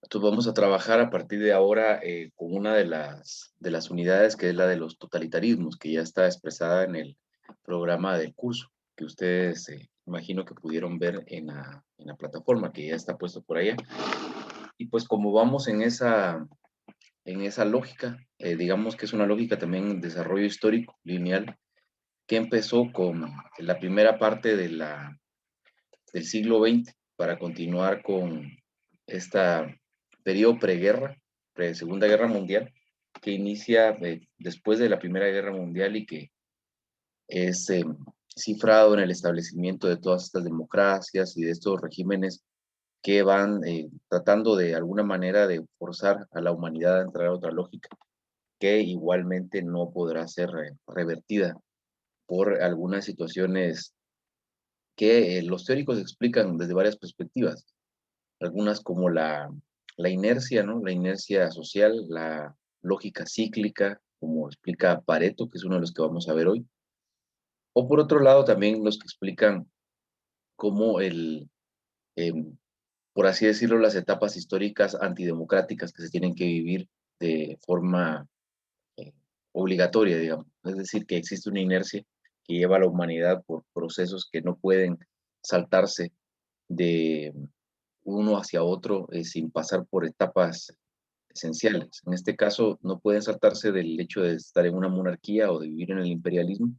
Entonces vamos a trabajar a partir de ahora con una de las unidades que es la de los totalitarismos, que ya está expresada en el programa del curso, que ustedes imagino que pudieron ver en la plataforma, que ya está puesto por allá. Y pues como vamos en esa lógica, digamos que es una lógica también de desarrollo histórico lineal, que empezó con la primera parte del siglo XX para continuar con esta periodo preguerra, pre-Segunda Guerra Mundial, que inicia después de la Primera Guerra Mundial y que es cifrado en el establecimiento de todas estas democracias y de estos regímenes que van tratando de alguna manera de forzar a la humanidad a entrar a otra lógica que igualmente no podrá ser revertida por algunas situaciones que los teóricos explican desde varias perspectivas, algunas como la inercia, ¿no? La inercia social, la lógica cíclica, como explica Pareto, que es uno de los que vamos a ver hoy. O por otro lado, también los que explican cómo em, por así decirlo, las etapas históricas antidemocráticas que se tienen que vivir de forma eh, obligatoria, digamos. Es decir, que existe una inercia que lleva a la humanidad por procesos que no pueden saltarse de uno hacia otro sin pasar por etapas esenciales. En este caso, no pueden saltarse del hecho de estar en una monarquía o de vivir en el imperialismo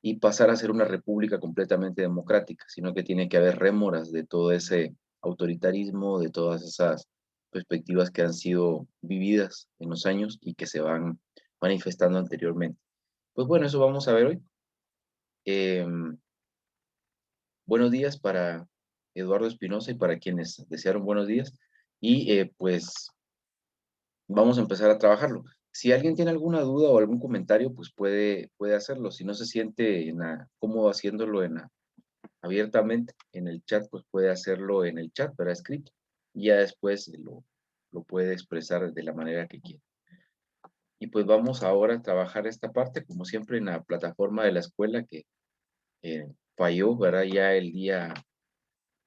y pasar a ser una república completamente democrática, sino que tiene que haber rémoras de todo ese autoritarismo, de todas esas perspectivas que han sido vividas en los años y que se van manifestando anteriormente. Pues bueno, eso vamos a ver hoy. Em, Buenos días para Eduardo Espinosa y para quienes desearon buenos días. Y pues vamos a empezar a trabajarlo. Si alguien tiene alguna duda o algún comentario, pues puede hacerlo. Si no se siente cómodo haciéndolo abiertamente en el chat, pues puede hacerlo en el chat, pero escrito. Y ya después lo puede expresar de la manera que quiera. Y pues vamos ahora a trabajar esta parte, como siempre, en la plataforma de la escuela que falló, ¿verdad? Ya el día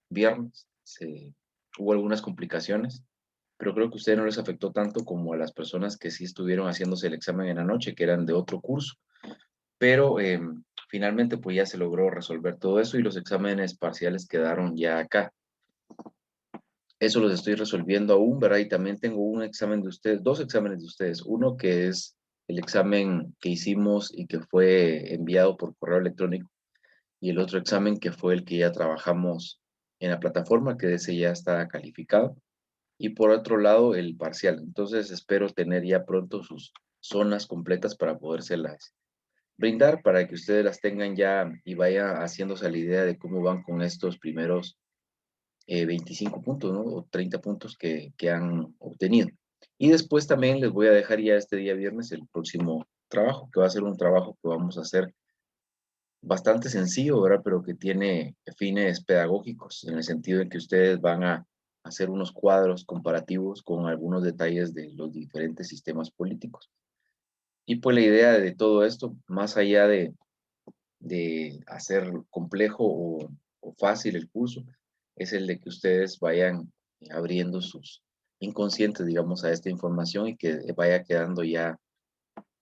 viernes hubo algunas complicaciones, pero creo que a ustedes no les afectó tanto como a las personas que sí estuvieron haciéndose el examen en la noche, que eran de otro curso. Pero finalmente pues ya se logró resolver todo eso y los exámenes parciales quedaron ya acá. Eso los estoy resolviendo aún, ¿verdad? Y también tengo un examen de ustedes, dos exámenes de ustedes. Uno que es el examen que hicimos y que fue enviado por correo electrónico y el otro examen que fue el que ya trabajamos en la plataforma, que ese ya está calificado. Y por otro lado, el parcial. Entonces espero tener ya pronto sus zonas completas para podérselas brindar, para que ustedes las tengan ya y vaya haciéndose la idea de cómo van con estos primeros 25 puntos, ¿no? O 30 puntos que han obtenido. Y después también les voy a dejar ya este día viernes el próximo trabajo, que va a ser un trabajo que vamos a hacer bastante sencillo, ¿verdad? Pero que tiene fines pedagógicos, en el sentido de que ustedes van a hacer unos cuadros comparativos con algunos detalles de los diferentes sistemas políticos. Y pues la idea de todo esto, más allá de hacer complejo o fácil el curso, es el de que ustedes vayan abriendo sus inconscientes, digamos, a esta información y que vaya quedando ya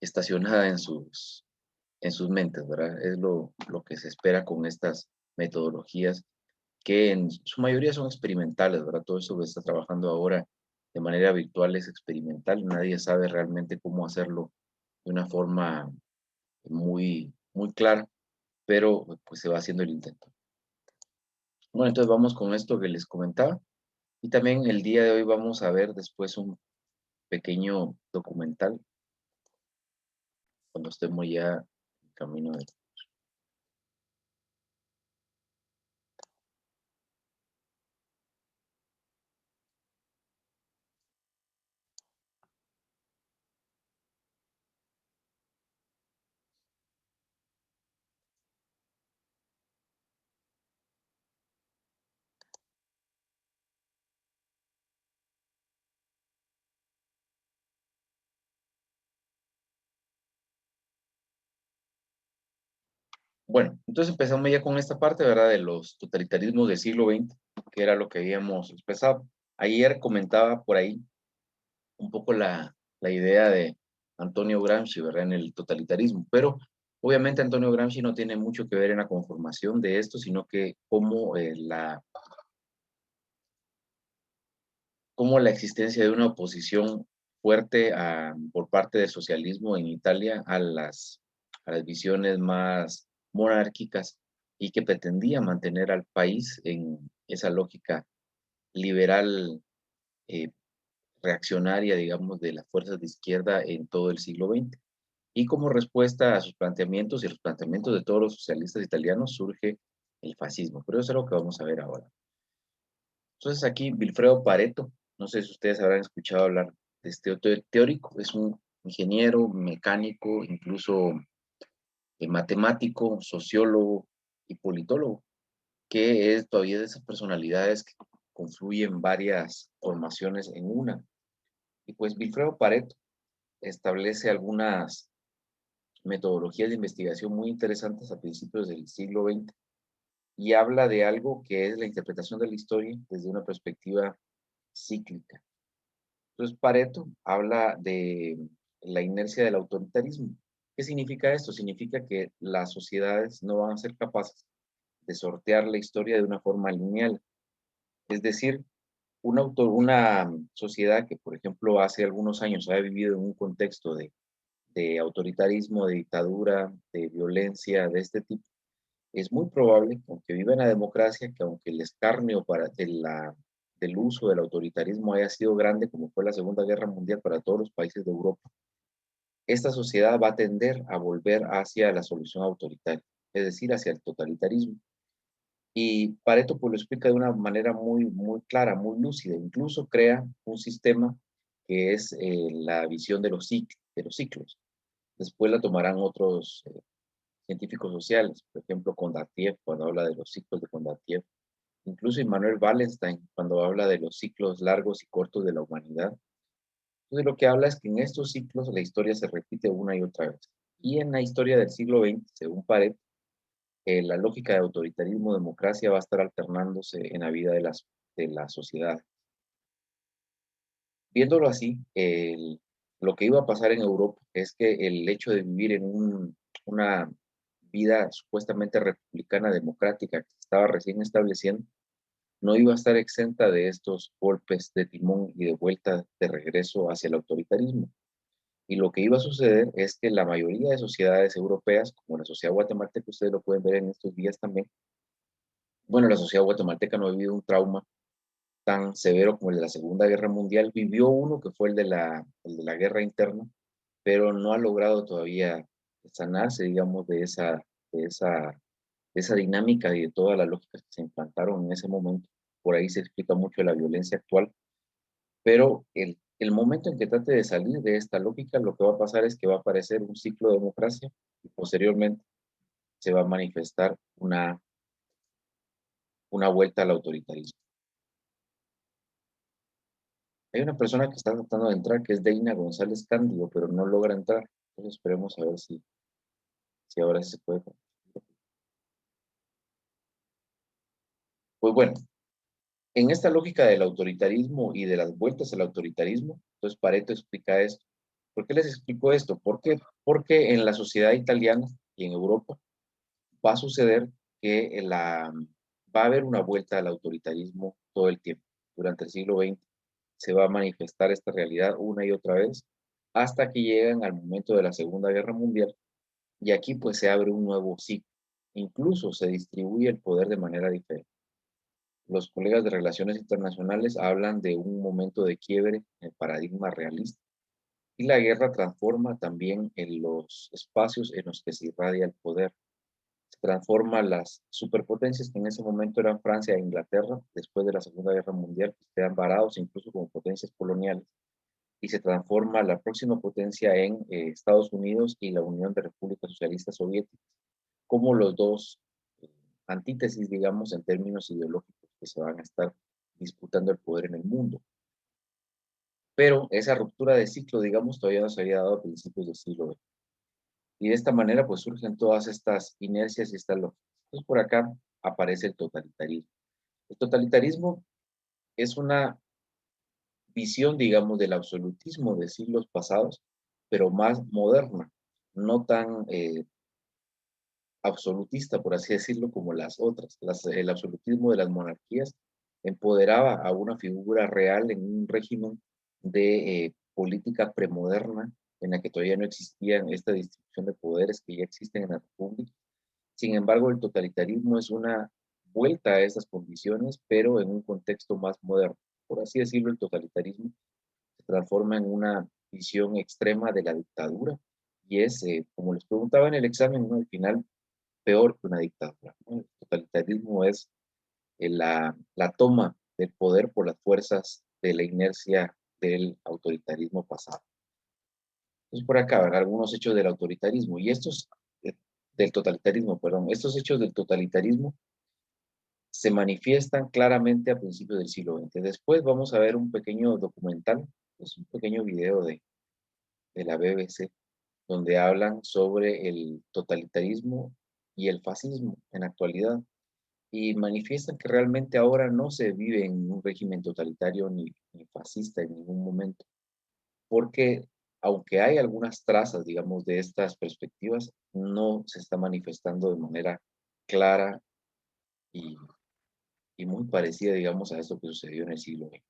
estacionada en sus mentes, ¿verdad? Es lo que se espera con estas metodologías que en su mayoría son experimentales, ¿verdad? Todo eso que está trabajando ahora de manera virtual es experimental, nadie sabe realmente cómo hacerlo de una forma muy, muy clara, pero pues se va haciendo el intento. Bueno, entonces vamos con esto que les comentaba y también el día de hoy vamos a ver después un pequeño documental cuando estemos ya en camino de... Bueno, entonces empezamos ya con esta parte, ¿verdad? De los totalitarismos del siglo XX, que era lo que habíamos expresado. Ayer comentaba por ahí un poco la idea de Antonio Gramsci, ¿verdad? En el totalitarismo, pero obviamente Antonio Gramsci no tiene mucho que ver en la conformación de esto, sino que cómo la existencia de una oposición fuerte por parte del socialismo en Italia a las visiones más monárquicas y que pretendía mantener al país en esa lógica liberal, eh, reaccionaria, digamos, de las fuerzas de izquierda en todo el siglo XX. Y como respuesta a sus planteamientos y los planteamientos de todos los socialistas italianos surge el fascismo. Pero eso es lo que vamos a ver ahora. Entonces aquí Vilfredo Pareto, no sé si ustedes habrán escuchado hablar de este teórico, es un ingeniero, mecánico, incluso matemático, sociólogo y politólogo, que es todavía de esas personalidades que confluyen varias formaciones en una. Y pues Vilfredo Pareto establece algunas metodologías de investigación muy interesantes a principios del siglo XX y habla de algo que es la interpretación de la historia desde una perspectiva cíclica. Entonces, Pareto habla de la inercia del autoritarismo. ¿Qué significa esto? Significa que las sociedades no van a ser capaces de sortear la historia de una forma lineal. Es decir, una sociedad que, por ejemplo, hace algunos años ha vivido en un contexto de autoritarismo, de dictadura, de violencia de este tipo, es muy probable, aunque viva en la democracia, que aunque el escarnio del uso del autoritarismo haya sido grande, como fue la Segunda Guerra Mundial para todos los países de Europa, esta sociedad va a tender a volver hacia la solución autoritaria, es decir, hacia el totalitarismo. Y Pareto pues lo explica de una manera muy clara, muy lúcida, incluso crea un sistema que es la visión de los ciclos. Después la tomarán otros científicos sociales, por ejemplo, Kondratiev, cuando habla de los ciclos de Kondratiev, incluso Immanuel Wallenstein, cuando habla de los ciclos largos y cortos de la humanidad. Entonces, lo que habla es que en estos ciclos la historia se repite una y otra vez. Y en la historia del siglo XX, según Pareto, la lógica de autoritarismo-democracia va a estar alternándose en la vida de la sociedad. Viéndolo así, lo que iba a pasar en Europa es que el hecho de vivir en una vida supuestamente republicana democrática que se estaba recién estableciendo, no iba a estar exenta de estos golpes de timón y de vuelta de regreso hacia el autoritarismo. Y lo que iba a suceder es que la mayoría de sociedades europeas, como la sociedad guatemalteca, ustedes lo pueden ver en estos días también, bueno, la sociedad guatemalteca no ha vivido un trauma tan severo como el de la Segunda Guerra Mundial, vivió uno que fue el de la guerra interna, pero no ha logrado todavía sanarse, digamos, de esa, de esa dinámica y de todas las lógicas que se implantaron en ese momento. Por ahí se explica mucho la violencia actual, pero el momento en que trate de salir de esta lógica, lo que va a pasar es que va a aparecer un ciclo de democracia y posteriormente se va a manifestar una vuelta al autoritarismo. Hay una persona que está tratando de entrar, que es Deina González Cándido, pero no logra entrar. Entonces esperemos a ver si ahora sí se puede. Pues bueno, en esta lógica del autoritarismo y de las vueltas al autoritarismo, entonces Pareto explica esto. ¿Por qué les explico esto? ¿Por qué? Porque en la sociedad italiana y en Europa va a suceder que va a haber una vuelta al autoritarismo todo el tiempo. Durante el siglo XX se va a manifestar esta realidad una y otra vez hasta que llegan al momento de la Segunda Guerra Mundial y aquí pues se abre un nuevo ciclo. Incluso se distribuye el poder de manera diferente. Los colegas de Relaciones Internacionales hablan de un momento de quiebre en el paradigma realista y la guerra transforma también en los espacios en los que se irradia el poder. Se transforma las superpotencias que en ese momento eran Francia e Inglaterra, después de la Segunda Guerra Mundial, que quedan varados incluso como potencias coloniales, y se transforma la próxima potencia en Estados Unidos y la Unión de Repúblicas Socialistas Soviéticas, como los dos eh, antítesis, digamos, en términos ideológicos que se van a estar disputando el poder en el mundo. Pero esa ruptura de ciclo, digamos, todavía no se había dado a principios del siglo XX. Y de esta manera, pues surgen todas estas inercias y estas lógicas. Entonces, por acá aparece el totalitarismo. El totalitarismo es una visión, digamos, del absolutismo de siglos pasados, pero más moderna, no tan absolutista, por así decirlo, como las otras. El absolutismo de las monarquías empoderaba a una figura real en un régimen de política premoderna en la que todavía no existían esta distribución de poderes que ya existen en la República. Sin embargo, el totalitarismo es una vuelta a esas condiciones, pero en un contexto más moderno. Por así decirlo, el totalitarismo se transforma en una visión extrema de la dictadura y es, como les preguntaba en el examen, ¿no? Al final peor que una dictadura, ¿no? El totalitarismo es la toma del poder por las fuerzas de la inercia del autoritarismo pasado. Entonces, por acá, ¿verdad? Algunos hechos del autoritarismo y estos, del totalitarismo, perdón, estos hechos del totalitarismo se manifiestan claramente a principios del siglo XX. Después vamos a ver un pequeño documental, es un pequeño video de la BBC, donde hablan sobre el totalitarismo y el fascismo en la actualidad y manifiestan que realmente ahora no se vive en un régimen totalitario ni fascista en ningún momento, porque aunque hay algunas trazas, digamos, de estas perspectivas, no se está manifestando de manera clara y, y muy parecida, digamos, a esto que sucedió en el siglo XX,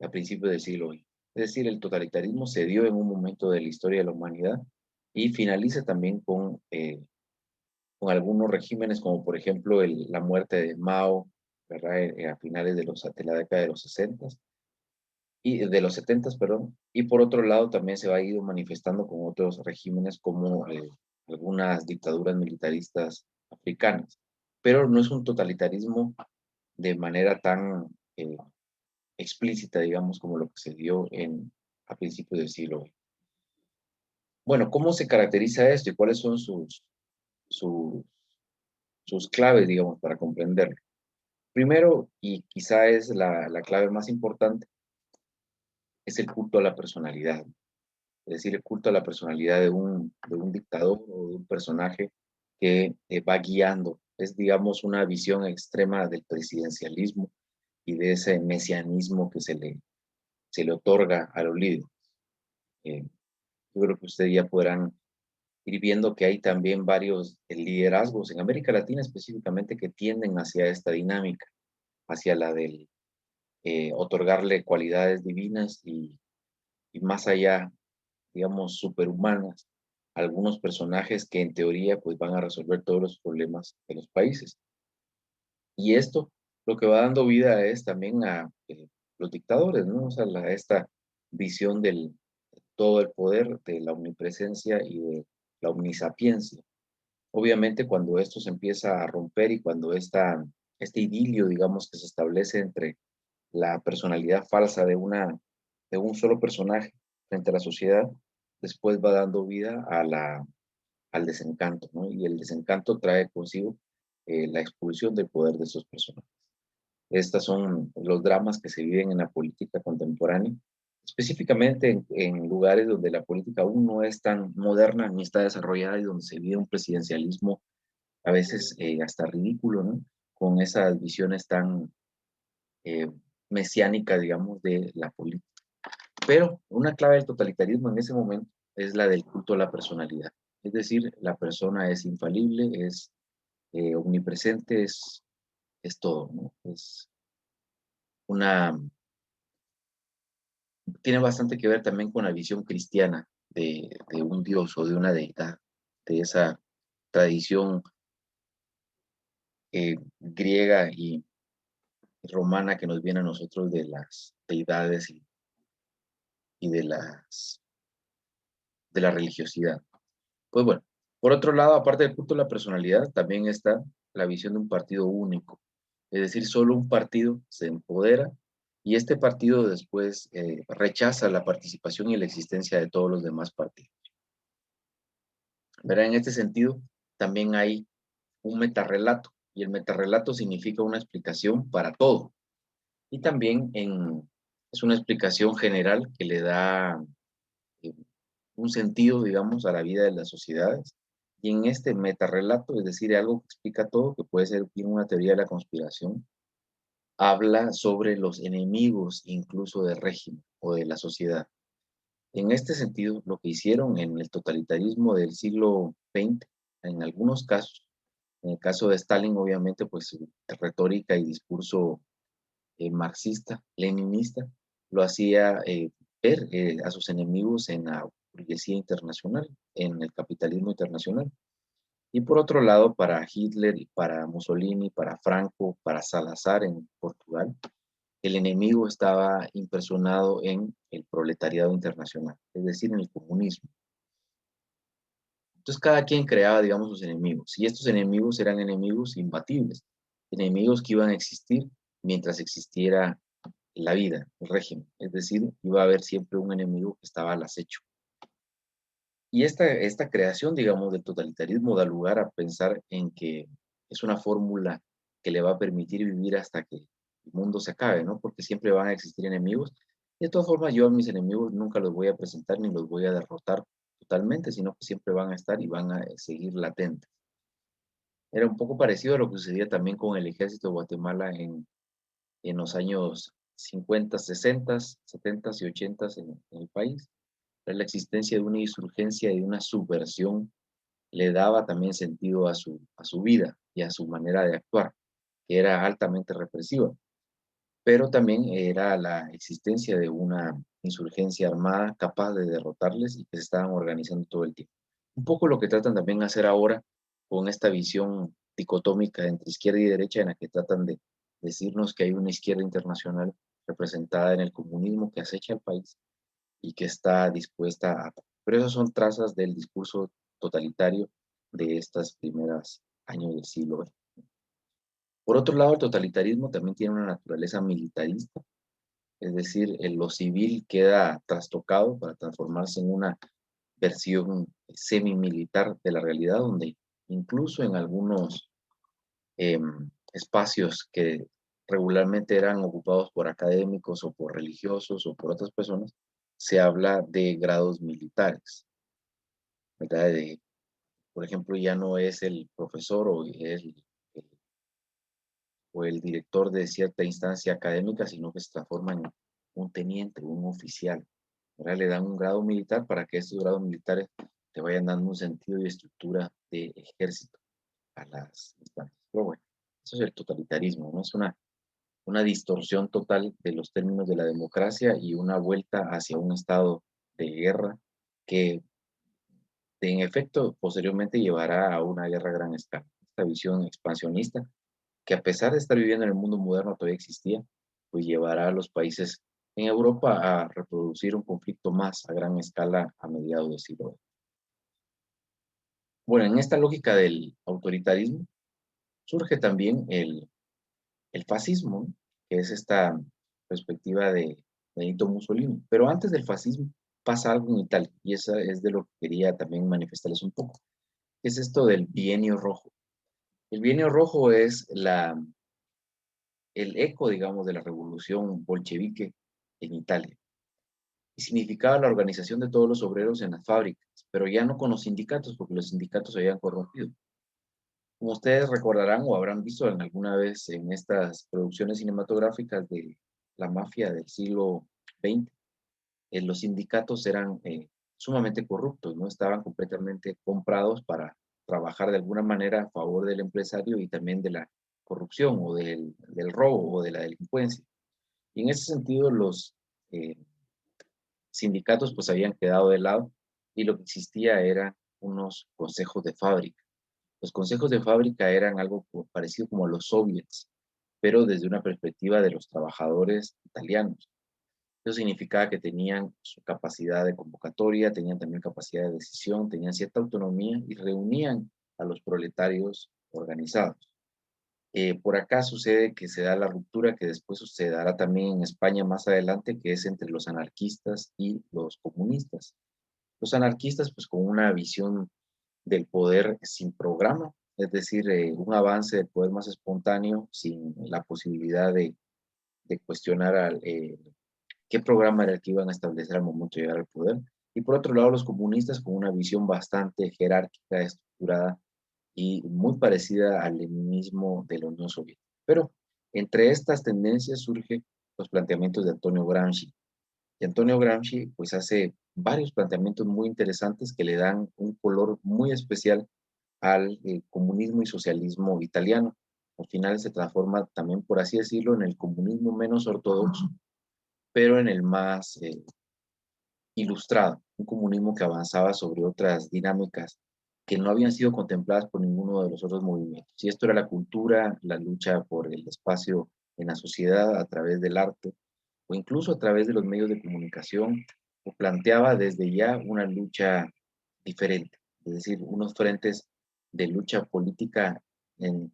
a principios del siglo XX. Es decir, el totalitarismo se dio en un momento de la historia de la humanidad y finaliza también con algunos regímenes, como por ejemplo la muerte de Mao, ¿verdad? A finales de la década de los 60 y de los 70, perdón, y por otro lado también se va a ir manifestando con otros regímenes como algunas dictaduras militaristas africanas, pero no es un totalitarismo de manera tan explícita, digamos, como lo que se dio a principios del siglo XX. Bueno, ¿cómo se caracteriza esto y cuáles son sus, sus claves, digamos, para comprenderlo? Primero, y quizá es la clave más importante, es el culto a la personalidad. Es decir, el culto a la personalidad de un dictador o de un personaje que va guiando. Es, digamos, una visión extrema del presidencialismo y de ese mesianismo que se le otorga a los líderes. Eh, yo creo que ustedes ya podrán ir viendo que hay también varios liderazgos en América Latina específicamente que tienden hacia esta dinámica, hacia la del otorgarle cualidades divinas y más allá, digamos, superhumanas, a algunos personajes que en teoría pues van a resolver todos los problemas de los países. Y esto lo que va dando vida es también a los dictadores, ¿no? O sea, esta visión del todo el poder, de la omnipresencia y de la omnisapiencia. Obviamente cuando esto se empieza a romper y cuando este idilio, digamos, que se establece entre la personalidad falsa de un solo personaje frente a la sociedad, después va dando vida al desencanto, ¿no? Y el desencanto trae consigo la expulsión del poder de esos personajes. Estos son los dramas que se viven en la política contemporánea, específicamente en lugares donde la política aún no es tan moderna ni está desarrollada y donde se vive un presidencialismo a veces hasta ridículo, ¿no? Con esas visiones tan eh, mesiánicas, digamos, de la política. Pero una clave del totalitarismo en ese momento es la del culto a la personalidad. Es decir, la persona es infalible, es omnipresente, es todo, ¿no? Una, tiene bastante que ver también con la visión cristiana de un dios o de una deidad, de esa tradición griega y romana que nos viene a nosotros de las deidades y de la religiosidad. Pues bueno, por otro lado, aparte del culto a la personalidad, también está la visión de un partido único. Es decir, solo un partido se empodera y este partido después rechaza la participación y la existencia de todos los demás partidos. ¿Verdad? En este sentido, también hay un metarrelato y el metarrelato significa una explicación para todo. Y también es una explicación general que le da eh, un sentido, digamos, a la vida de las sociedades. Y en este metarrelato, es decir, algo que explica todo, que puede ser bien una teoría de la conspiración, habla sobre los enemigos incluso del régimen o de la sociedad. En este sentido, lo que hicieron en el totalitarismo del siglo XX, en algunos casos, en el caso de Stalin, obviamente, pues su retórica y discurso marxista, leninista, lo hacía ver a sus enemigos en la burguesía internacional, en el capitalismo internacional. Y por otro lado, para Hitler y para Mussolini, para Franco, para Salazar en Portugal, el enemigo estaba impersonado en el proletariado internacional, es decir, en el comunismo. Entonces cada quien creaba, digamos, sus enemigos, y estos enemigos eran enemigos imbatibles, enemigos que iban a existir mientras existiera la vida, el régimen, es decir, iba a haber siempre un enemigo que estaba al acecho. Y esta creación, digamos, del totalitarismo da lugar a pensar en que es una fórmula que le va a permitir vivir hasta que el mundo se acabe, ¿no? Porque siempre van a existir enemigos. De todas formas, yo a mis enemigos nunca los voy a presentar ni los voy a derrotar totalmente, sino que siempre van a estar y van a seguir latentes. Era un poco parecido a lo que sucedía también con el ejército de Guatemala en los años 50, 60, 70 y 80 en el país. La existencia de una insurgencia y de una subversión le daba también sentido a su vida y a su manera de actuar, que era altamente represiva, pero también era la existencia de una insurgencia armada capaz de derrotarles y que se estaban organizando todo el tiempo. Un poco lo que tratan también de hacer ahora con esta visión dicotómica entre izquierda y derecha, en la que tratan de decirnos que hay una izquierda internacional representada en el comunismo que acecha al país y que está dispuesta a... Pero esas son trazas del discurso totalitario de estas primeras años del siglo XX. Por otro lado, el totalitarismo también tiene una naturaleza militarista, es decir, lo civil queda trastocado para transformarse en una versión semi-militar de la realidad, donde incluso en algunos espacios que regularmente eran ocupados por académicos o por religiosos o por otras personas, se habla de grados militares, ¿verdad? Por ejemplo, ya no es el profesor o el director de cierta instancia académica, sino que se transforma en un teniente, un oficial, ¿verdad? Le dan un grado militar para que estos grados militares te vayan dando un sentido y estructura de ejército a las instancias. Pero bueno, eso es el totalitarismo, ¿no? Es una distorsión total de los términos de la democracia y una vuelta hacia un estado de guerra que en efecto posteriormente llevará a una guerra a gran escala. Esta visión expansionista, que a pesar de estar viviendo en el mundo moderno todavía existía, pues llevará a los países en Europa a reproducir un conflicto más a gran escala a mediados del siglo XX. Bueno, en esta lógica del autoritarismo surge también el fascismo, ¿no? Que es esta perspectiva de Benito Mussolini. Pero antes del fascismo pasa algo en Italia, y eso es de lo que quería también manifestarles un poco. Es esto del bienio rojo. El bienio rojo es el eco, digamos, de la revolución bolchevique en Italia. Y significaba la organización de todos los obreros en las fábricas, pero ya no con los sindicatos, porque los sindicatos se habían corrompido. Como ustedes recordarán o habrán visto en alguna vez en estas producciones cinematográficas de la mafia del siglo XX, los sindicatos eran sumamente corruptos, ¿no? Estaban completamente comprados para trabajar de alguna manera a favor del empresario y también de la corrupción o del robo o de la delincuencia. Y en ese sentido los eh, sindicatos pues habían quedado de lado y lo que existía eran unos consejos de fábrica. Los consejos de fábrica eran algo parecido como los soviets, pero desde una perspectiva de los trabajadores italianos. Eso significaba que tenían su capacidad de convocatoria, tenían también capacidad de decisión, tenían cierta autonomía y reunían a los proletarios organizados. Por acá sucede que se da la ruptura que después se dará también en España más adelante, que es entre los anarquistas y los comunistas. Los anarquistas, pues con una visión del poder sin programa, es decir, un avance del poder más espontáneo, sin la posibilidad de cuestionar qué programa era el que iban a establecer al momento de llegar al poder. Y por otro lado, los comunistas con una visión bastante jerárquica, estructurada y muy parecida al leninismo de la Unión Soviética. Pero Entre estas tendencias surgen los planteamientos de Antonio Gramsci. Y Antonio Gramsci pues hace varios planteamientos muy interesantes que le dan un color muy especial al comunismo y socialismo italiano. Al final se transforma también, por así decirlo, en el comunismo menos ortodoxo, pero en el más ilustrado, un comunismo que avanzaba sobre otras dinámicas que no habían sido contempladas por ninguno de los otros movimientos. Y esto era la cultura, la lucha por el espacio en la sociedad a través del arte, o incluso a través de los medios de comunicación, o planteaba desde ya una lucha diferente, es decir, unos frentes de lucha política en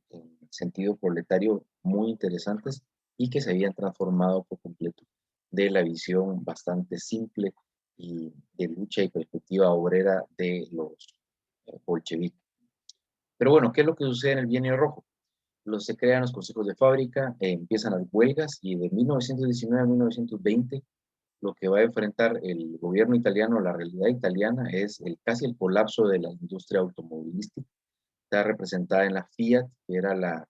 sentido proletario muy interesantes y que se habían transformado por completo de la visión bastante simple y de lucha y perspectiva obrera de los bolcheviques. Pero bueno, ¿qué es lo que sucede en el Bienio Rojo? Se crean los consejos de fábrica, empiezan las huelgas y de 1919 a 1920 lo que va a enfrentar el gobierno italiano, la realidad italiana, es casi el colapso de la industria automovilística. Está representada en la Fiat, que era la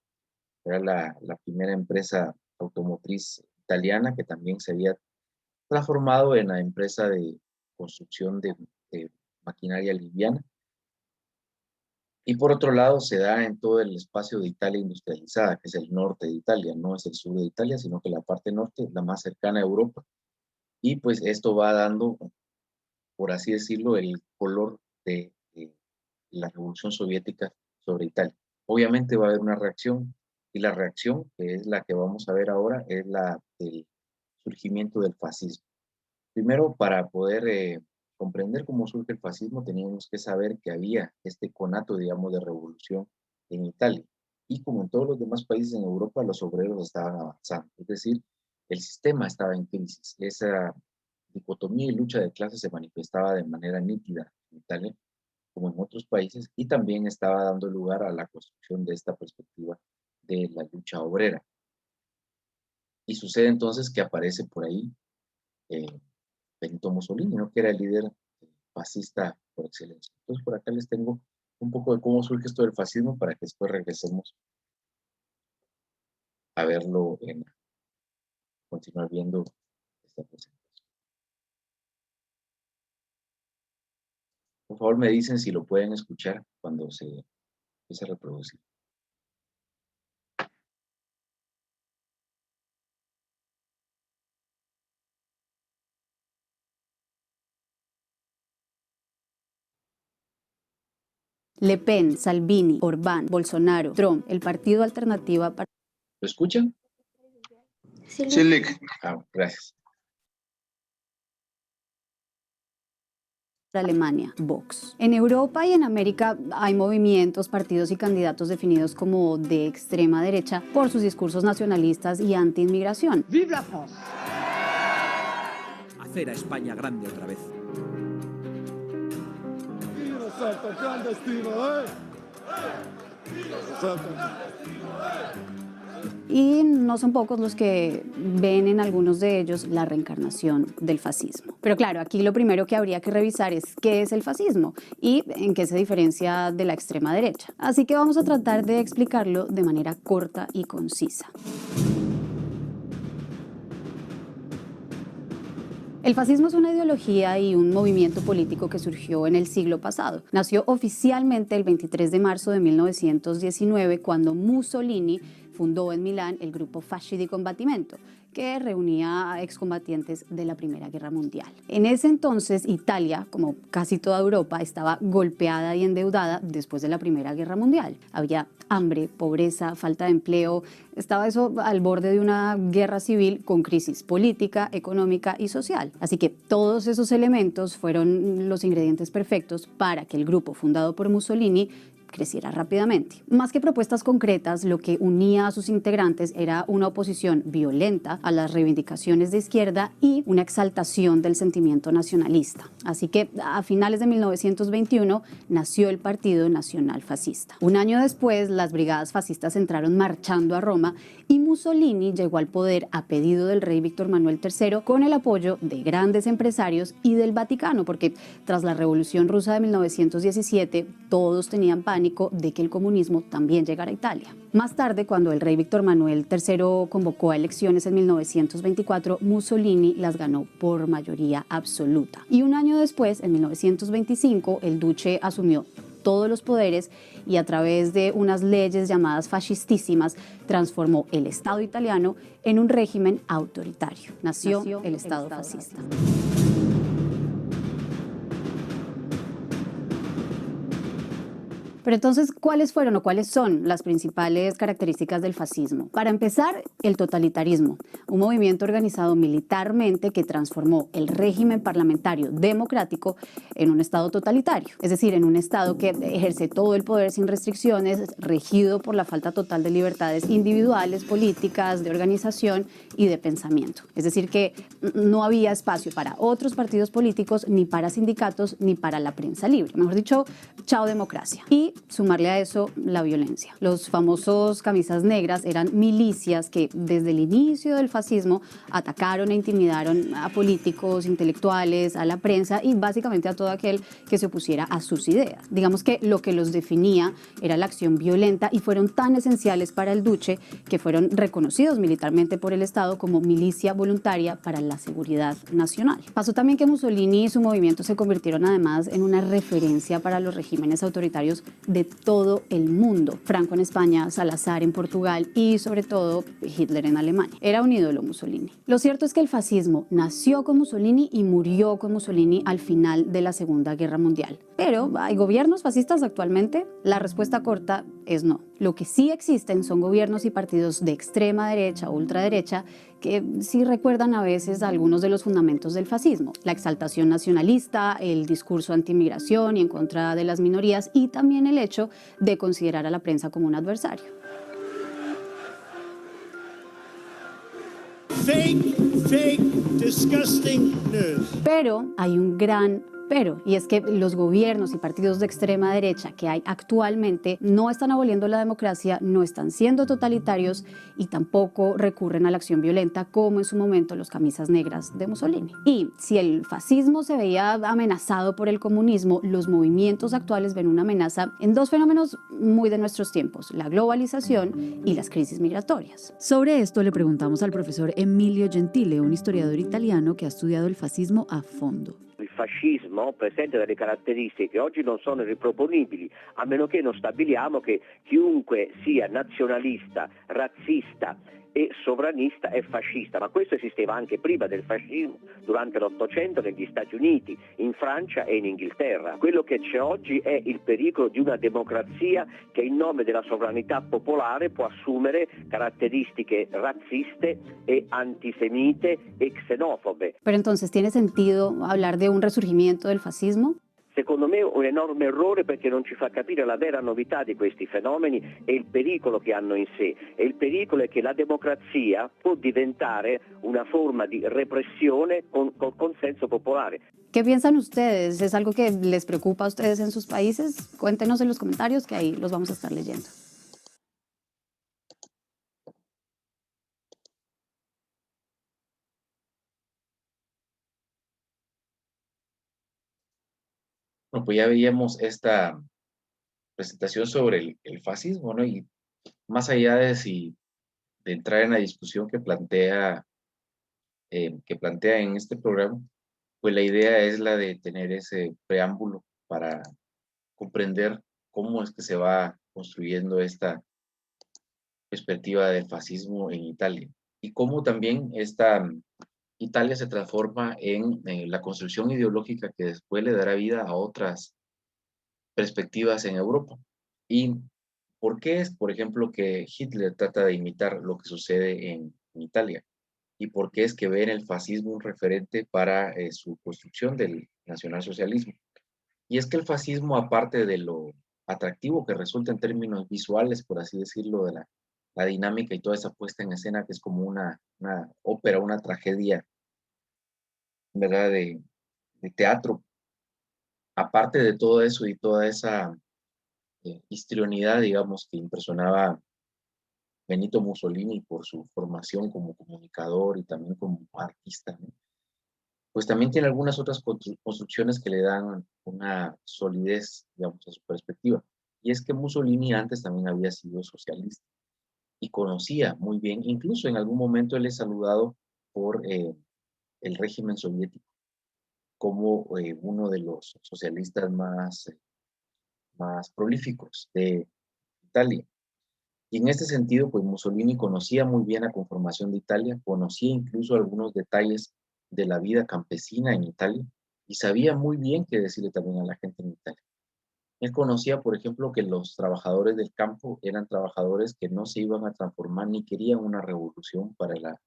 primera empresa automotriz italiana, que también se había transformado en la empresa de construcción de maquinaria liviana. Y por otro lado, se da en todo el espacio de Italia industrializada, que es el norte de Italia, no es el sur de Italia, sino que la parte norte, la más cercana a Europa. Y pues esto va dando, por así decirlo, el color de la Revolución Soviética sobre Italia. Obviamente va a haber una reacción, y la reacción, que es la que vamos a ver ahora, es el surgimiento del fascismo. Primero, para poder comprender cómo surge el fascismo, teníamos que saber que había este conato, digamos, de revolución en Italia. Y como en todos los demás países en Europa, los obreros estaban avanzando. Es decir, el sistema estaba en crisis. Esa dicotomía y lucha de clases se manifestaba de manera nítida en Italia, como en otros países, y también estaba dando lugar a la construcción de esta perspectiva de la lucha obrera. Y sucede entonces que aparece por ahí eh, Benito Mussolini, ¿no? Que era el líder fascista por excelencia. Entonces, por acá les tengo un poco de cómo surge esto del fascismo para que después regresemos a verlo, continuar viendo esta presentación. Por favor, me dicen si lo pueden escuchar cuando se empiece a reproducir. Le Pen, Salvini, Orbán, Bolsonaro, Trump, el partido Alternativa para... ¿Lo escuchan? Sí, Lick. Gracias. Alemania, Vox. En Europa y en América hay movimientos, partidos y candidatos definidos como de extrema derecha por sus discursos nacionalistas y anti-inmigración. ¡Vive la France! Hacer a España grande otra vez. Y no son pocos los que ven en algunos de ellos la reencarnación del fascismo. Pero claro, aquí lo primero que habría que revisar es qué es el fascismo y en qué se diferencia de la extrema derecha. Así que vamos a tratar de explicarlo de manera corta y concisa. El fascismo es una ideología y un movimiento político que surgió en el siglo pasado. Nació oficialmente el 23 de marzo de 1919 cuando Mussolini fundó en Milán el grupo Fasci di Combattimento, que reunía a excombatientes de la Primera Guerra Mundial. En ese entonces, Italia, como casi toda Europa, estaba golpeada y endeudada después de la Primera Guerra Mundial. Había hambre, pobreza, falta de empleo. Estaba eso al borde de una guerra civil con crisis política, económica y social. Así que todos esos elementos fueron los ingredientes perfectos para que el grupo fundado por Mussolini creciera rápidamente. Más que propuestas concretas, lo que unía a sus integrantes era una oposición violenta a las reivindicaciones de izquierda y una exaltación del sentimiento nacionalista. Así que a finales de 1921 nació el Partido Nacional Fascista. Un año después, las brigadas fascistas entraron marchando a Roma y Mussolini llegó al poder a pedido del rey Víctor Manuel III con el apoyo de grandes empresarios y del Vaticano, porque tras la Revolución Rusa de 1917 todos tenían pánico pánico de que el comunismo también llegara a Italia. Más tarde, cuando el rey Víctor Manuel III convocó a elecciones en 1924, Mussolini las ganó por mayoría absoluta. Y un año después, en 1925, el duce asumió todos los poderes y a través de unas leyes llamadas fascistísimas transformó el Estado italiano en un régimen autoritario. Nació el Estado fascista. Pero entonces, ¿cuáles fueron o cuáles son las principales características del fascismo? Para empezar, el totalitarismo, un movimiento organizado militarmente que transformó el régimen parlamentario democrático en un estado totalitario, es decir, en un estado que ejerce todo el poder sin restricciones, regido por la falta total de libertades individuales, políticas, de organización y de pensamiento. Es decir, que no había espacio para otros partidos políticos, ni para sindicatos, ni para la prensa libre. Mejor dicho, chao democracia. Y sumarle a eso la violencia. Los famosos camisas negras eran milicias que desde el inicio del fascismo atacaron e intimidaron a políticos, intelectuales, a la prensa y básicamente a todo aquel que se opusiera a sus ideas. Digamos que lo que los definía era la acción violenta y fueron tan esenciales para el duce que fueron reconocidos militarmente por el Estado como milicia voluntaria para la seguridad nacional. Pasó también que Mussolini y su movimiento se convirtieron además en una referencia para los regímenes autoritarios de todo el mundo. Franco en España, Salazar en Portugal y sobre todo Hitler en Alemania. Era un ídolo Mussolini. Lo cierto es que el fascismo nació con Mussolini y murió con Mussolini al final de la Segunda Guerra Mundial. Pero, ¿hay gobiernos fascistas actualmente? La respuesta corta es no. Lo que sí existen son gobiernos y partidos de extrema derecha o ultraderecha que sí recuerdan a veces algunos de los fundamentos del fascismo. La exaltación nacionalista, el discurso anti-inmigración y en contra de las minorías y también el hecho de considerar a la prensa como un adversario. Fake, disgusting news. Pero hay un gran pero, y es que los gobiernos y partidos de extrema derecha que hay actualmente no están aboliendo la democracia, no están siendo totalitarios y tampoco recurren a la acción violenta como en su momento los camisas negras de Mussolini. Y si el fascismo se veía amenazado por el comunismo, los movimientos actuales ven una amenaza en dos fenómenos muy de nuestros tiempos, la globalización y las crisis migratorias. Sobre esto le preguntamos al profesor Emilio Gentile, un historiador italiano que ha estudiado el fascismo a fondo. Il fascismo presenta delle caratteristiche che oggi non sono riproponibili, a meno che non stabiliamo che chiunque sia nazionalista, razzista e sovranista è fascista, ma questo esisteva anche prima del fascismo, durante l'Ottocento negli Stati Uniti, in Francia e in Inghilterra. Quello che c'è oggi è il pericolo di una democrazia che in nome della sovranità popolare può assumere caratteristiche razziste e antisemite e xenofobe. Pero entonces, ¿tiene sentido hablar de un resurgimiento del fascismo? Secondo me un enorme errore perché non ci fa capire la vera novità di questi fenomeni e il pericolo che hanno in sé. E il pericolo è che la democrazia può diventare una forma di repressione con consenso popolare. ¿Qué piensan ustedes? ¿Es algo que les preocupa a ustedes en sus países? Cuéntenos en los comentarios que ahí los vamos a estar leyendo. Bueno, pues ya veíamos esta presentación sobre el fascismo, ¿no? Y más allá de entrar en la discusión que plantea en este programa, pues la idea es la de tener ese preámbulo para comprender cómo es que se va construyendo esta perspectiva del fascismo en Italia y cómo también Italia se transforma en la construcción ideológica que después le dará vida a otras perspectivas en Europa. ¿Y por qué es, por ejemplo, que Hitler trata de imitar lo que sucede en Italia? ¿Y por qué es que ve en el fascismo un referente para su construcción del nacionalsocialismo? Y es que el fascismo, aparte de lo atractivo que resulta en términos visuales, por así decirlo, de la dinámica y toda esa puesta en escena que es como una ópera, una tragedia, ¿verdad? De teatro. Aparte de todo eso y toda esa histrionidad, digamos, que impresionaba Benito Mussolini por su formación como comunicador y también como artista, ¿no? Pues también tiene algunas otras construcciones que le dan una solidez, digamos, a su perspectiva. Y es que Mussolini antes también había sido socialista y conocía muy bien, incluso en algún momento él es saludado por el régimen soviético como uno de los socialistas más prolíficos de Italia. Y en este sentido, pues Mussolini conocía muy bien la conformación de Italia, conocía incluso algunos detalles de la vida campesina en Italia y sabía muy bien qué decirle también a la gente en Italia. Él conocía, por ejemplo, que los trabajadores del campo eran trabajadores que no se iban a transformar ni querían una revolución para la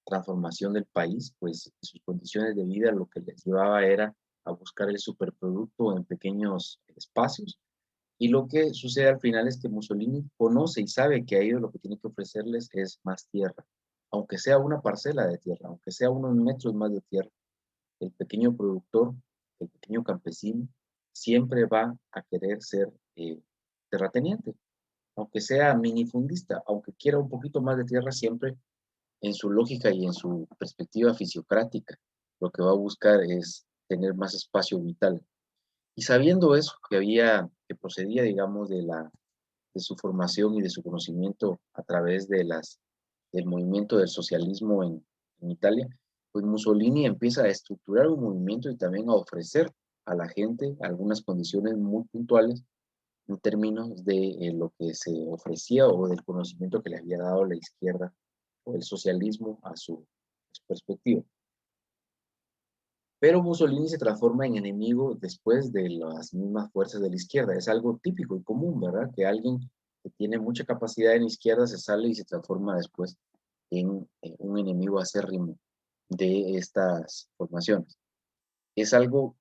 transformación del país, pues sus condiciones de vida lo que les llevaba era a buscar el superproducto en pequeños espacios. Y lo que sucede al final es que Mussolini conoce y sabe que a ellos lo que tiene que ofrecerles es más tierra, aunque sea una parcela de tierra, aunque sea unos metros más de tierra. El pequeño productor, el pequeño campesino, siempre va a querer ser terrateniente, aunque sea minifundista, aunque quiera un poquito más de tierra, siempre en su lógica y en su perspectiva fisiocrática, lo que va a buscar es tener más espacio vital. Y sabiendo eso, que procedía, digamos, de su formación y de su conocimiento a través del movimiento del socialismo en Italia, pues Mussolini empieza a estructurar un movimiento y también a ofrecer a la gente algunas condiciones muy puntuales en términos de lo que se ofrecía o del conocimiento que le había dado la izquierda o el socialismo a su perspectiva. Pero Mussolini se transforma en enemigo después de las mismas fuerzas de la izquierda. Es algo típico y común, ¿verdad? Que alguien que tiene mucha capacidad en la izquierda se sale y se transforma después en un enemigo acérrimo de estas formaciones. Es algo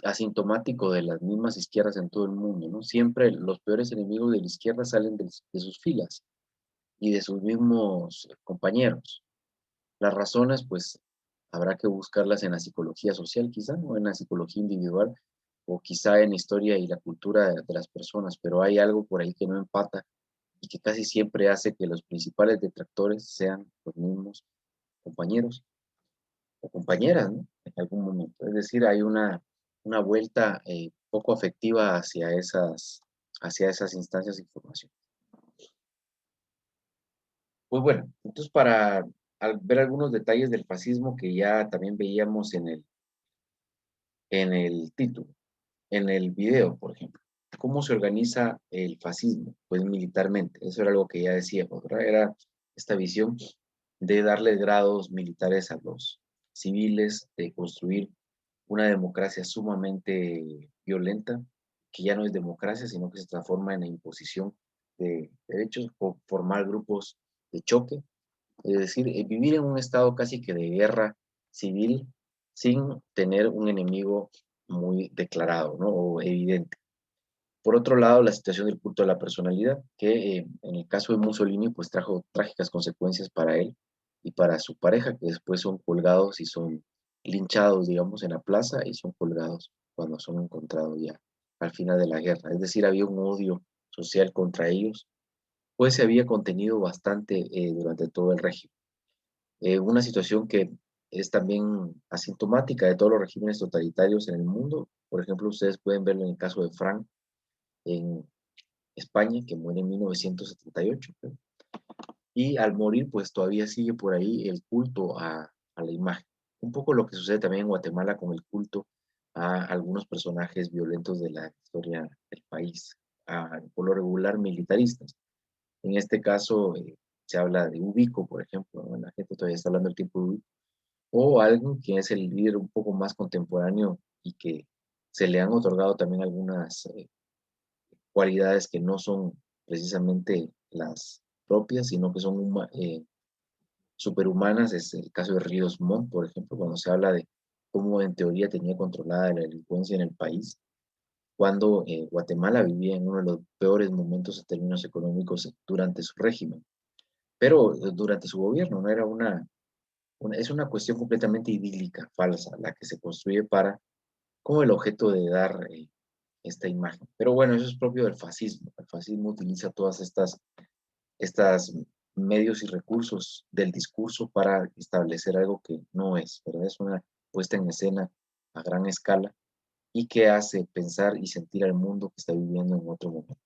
asintomático de las mismas izquierdas en todo el mundo, ¿no? Siempre los peores enemigos de la izquierda salen de sus filas y de sus mismos compañeros. Las razones, pues, habrá que buscarlas en la psicología social, quizá, o en la psicología individual, o quizá en la historia y la cultura de las personas, pero hay algo por ahí que no empata y que casi siempre hace que los principales detractores sean los mismos compañeros o compañeras, ¿no? En algún momento. Es decir, hay una vuelta poco afectiva hacia esas instancias de información. Pues bueno, entonces al ver algunos detalles del fascismo que ya también veíamos en el título, en el video, por ejemplo. ¿Cómo se organiza el fascismo? Pues militarmente, eso era algo que ya decíamos, ¿verdad? Era esta visión de darle grados militares a los civiles, de construir una democracia sumamente violenta, que ya no es democracia, sino que se transforma en la imposición de derechos o formar grupos de choque, es decir, vivir en un estado casi que de guerra civil sin tener un enemigo muy declarado, ¿no? O evidente. Por otro lado, la situación del culto a la personalidad, que en el caso de Mussolini, pues trajo trágicas consecuencias para él y para su pareja, que después son colgados y son linchados, digamos, en la plaza y son colgados cuando son encontrados ya al final de la guerra. Es decir, había un odio social contra ellos, pues se había contenido bastante durante todo el régimen. Una situación que es también asintomática de todos los regímenes totalitarios en el mundo. Por ejemplo, ustedes pueden verlo en el caso de Frank en España, que muere en 1978. Y al morir, pues todavía sigue por ahí el culto a la imagen. Un poco lo que sucede también en Guatemala con el culto a algunos personajes violentos de la historia del país, por lo regular militaristas. En este caso, se habla de Ubico, por ejemplo, ¿no? La gente todavía está hablando del tiempo de Ubico, o alguien que es el líder un poco más contemporáneo y que se le han otorgado también algunas cualidades que no son precisamente las propias, sino que son superhumanas. Es el caso de Ríos Montt, por ejemplo, cuando se habla de cómo en teoría tenía controlada la delincuencia en el país, cuando Guatemala vivía en uno de los peores momentos en términos económicos durante su régimen, pero durante su gobierno no era es una cuestión completamente idílica, falsa, la que se construye para, como el objeto de dar esta imagen. Pero bueno, eso es propio del fascismo. El fascismo utiliza todas estas medios y recursos del discurso para establecer algo que no es, ¿verdad? Es una puesta en escena a gran escala y que hace pensar y sentir al mundo que está viviendo en otro momento.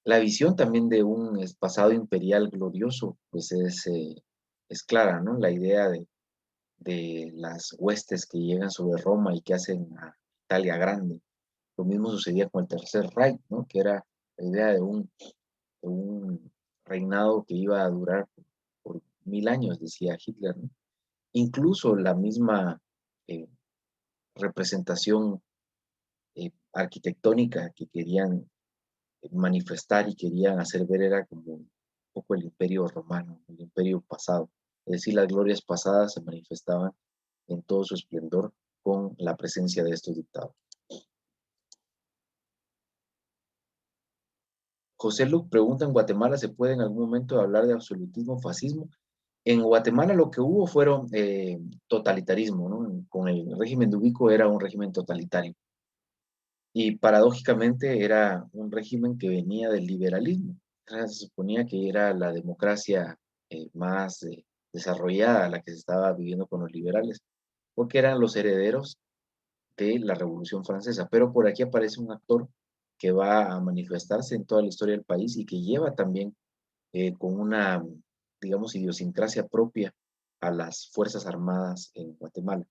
La visión también de un pasado imperial glorioso, pues es clara, ¿no? La idea de las huestes que llegan sobre Roma y que hacen a Italia grande. Lo mismo sucedía con el Tercer Reich, ¿no? Que era la idea de un reinado que iba a durar por 1000 años, decía Hitler, ¿no? Incluso la misma eh, representación arquitectónica que querían manifestar y querían hacer ver era como un poco el imperio romano, el imperio pasado. Es decir, las glorias pasadas se manifestaban en todo su esplendor con la presencia de estos dictadores. José Luc pregunta, ¿en Guatemala se puede en algún momento hablar de absolutismo, fascismo? En Guatemala lo que hubo fueron totalitarismo, ¿no? Con el régimen de Ubico era un régimen totalitario. Y paradójicamente era un régimen que venía del liberalismo. Se suponía que era la democracia más desarrollada, la que se estaba viviendo con los liberales, porque eran los herederos de la Revolución Francesa. Pero por aquí aparece un actor que va a manifestarse en toda la historia del país y que lleva también con una, digamos, idiosincrasia propia a las Fuerzas Armadas en Guatemala.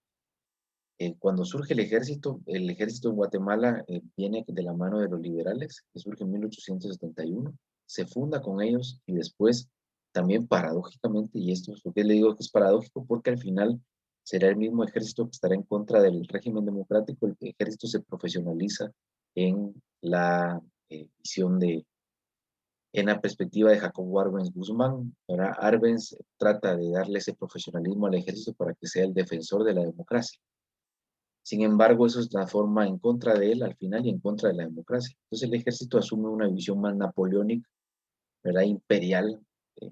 Cuando surge el ejército en Guatemala viene de la mano de los liberales, que surge en 1871, se funda con ellos y después también paradójicamente, y esto es lo que le digo que es paradójico, porque al final será el mismo ejército que estará en contra del régimen democrático, el ejército se profesionaliza en la visión en la perspectiva de Jacobo Arbenz Guzmán. ¿Verdad? Arbenz trata de darle ese profesionalismo al ejército para que sea el defensor de la democracia. Sin embargo, eso se transforma en contra de él al final y en contra de la democracia. Entonces el ejército asume una visión más napoleónica, ¿verdad? Imperial, eh,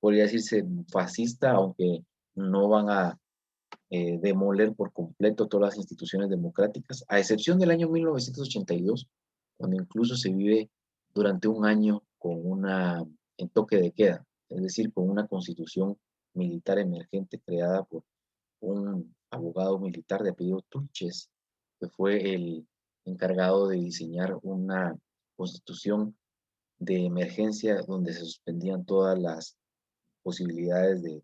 podría decirse fascista, aunque no van a demoler por completo todas las instituciones democráticas, a excepción del año 1982, cuando incluso se vive durante un año con en toque de queda, es decir, con una constitución militar emergente creada por un abogado militar de apellido Tulches, que fue el encargado de diseñar una constitución de emergencia donde se suspendían todas las posibilidades de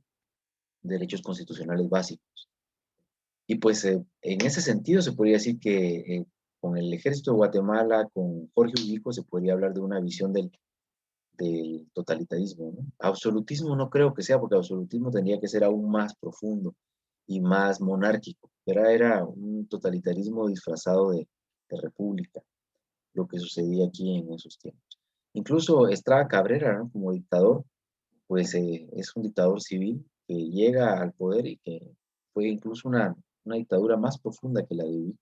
derechos constitucionales básicos. Y pues en ese sentido se podría decir que con el ejército de Guatemala, con Jorge Ubico, se podría hablar de una visión del totalitarismo, ¿no? Absolutismo no creo que sea, porque absolutismo tendría que ser aún más profundo y más monárquico, pero era un totalitarismo disfrazado de república, lo que sucedía aquí en esos tiempos. Incluso Estrada Cabrera, ¿no? Como dictador, pues es un dictador civil que llega al poder y que fue incluso una dictadura más profunda que la de Ubico.